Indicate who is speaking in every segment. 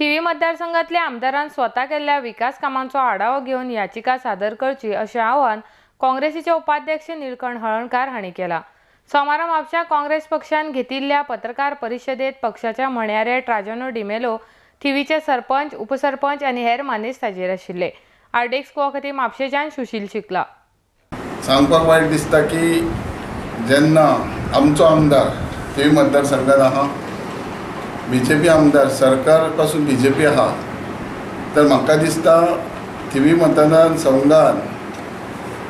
Speaker 1: थिवी मतदारसंघातल्या आमदारांनी स्वतः केलेल्या विकास कामांचो आढावा घेऊन याचिका सादर करची असे आवाहन काँग्रेसीचे उपाध्यक्ष निळकंठ हळर्णकार हांणी केला। सोमारा म्हापशा काँग्रेस पक्षान घेतिल्ल्या पत्रकार परिषदेत पक्षाच्या म्हणयारे ट्राजनो डिमेलो, थिवीचे सरपंच, उपसरपंच आणि हेर मानेस्त हाजेर आशिल्ले। आरडेक्स को खातीर म्हापशेच्यान सुशील शिकला।
Speaker 2: सांगपाक वायट दिसता की जेन्ना आमचो आमदार थिवी मतदारसंघात आहा, बीजेपी आमदार सरकार पासून बीजेपी आहा, तर म्हाका दिसता थिवी मतदारसंघात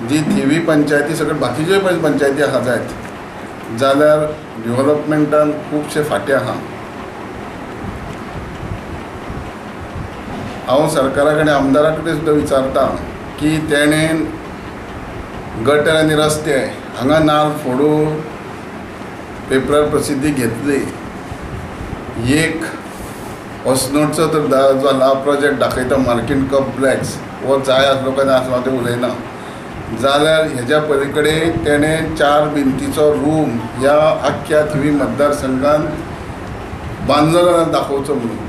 Speaker 2: जी थिवी पंचायती सगळे बाकीच्यो पंचायती आहा जायत जाल्यार डेव्हलपमेंटान खूबशे फाटीं आहा। हांव सरकारा कडेन आमदारा कडेन सुद्दां विचारता की तेणेन गटर आनी रस्ते हांगा नाल फोडून पेपरार प्रसिद्धी घेतली। एक हॉस्नोटचो तर जो लाव प्रोजेक्ट दाखयता मार्केट कॉम्प्लेक्स वो जाय आसलो काय ना आसलो तें उलयना, जाल्यार हेज्या पलीकडे तेणें 4 भिंतीचो रूम ह्या आख्ख्या थिवी मतदारसंघान बांदलो जाल्यार दाखोवचो म्हणून।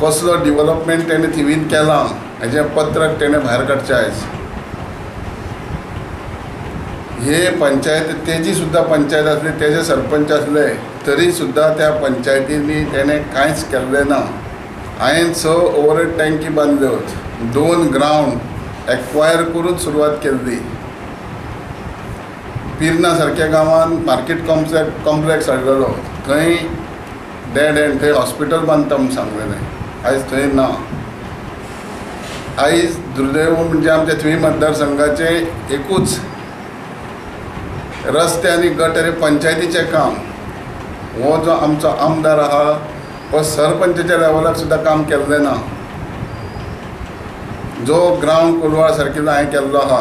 Speaker 2: कसलो डेव्हलपमेंट तेणें थिवीन केलां हेजें पत्रक तेणें भायर काडचें आयज। हे पंचायत तेजी सुद्दां पंचायत आसली, तेजे सरपंच आसले, तरी सुद्दां त्या पंचायतींनी तेणें कांयच केल्लें ना। हांवें 6 ओवरहेड टँकी बांदल्यो, 2 ग्रावंड एक्वायर करून सुरवात केल्ली। पिर्ना सारक्या गांवांत मार्केट कॉम्प्लेक्स हाडलेलो, थंय डेड एंड थंय हॉस्पिटल बांदता म्हूण सांगलेलें, आयज थंय ना। आयज दुर्दैव म्हणजे आमच्या थिवी मतदारसंघाचे एकूच रस्ते आनी गटर पंचायतीचें काम हो जो आमचो आमदार आहा हो सरपंचाच्या लेवलाक सुद्दां काम केल्लें ना। जो ग्रावंड कोलवाळ सारकेलो हांवें केल्लो आहा,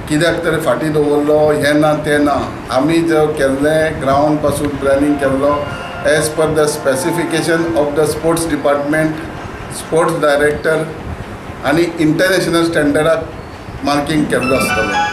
Speaker 2: कित्याक तरी फाटीं दवरलो, हें ना तें ना। आमी जो केल्लें ग्रावंड पासून प्लॅनिंग केल्लो as per the specification of the sports department, sports director आनी इंटरनॅशनल स्टँडर्डाक मार्कींग केल्लो आसतलो।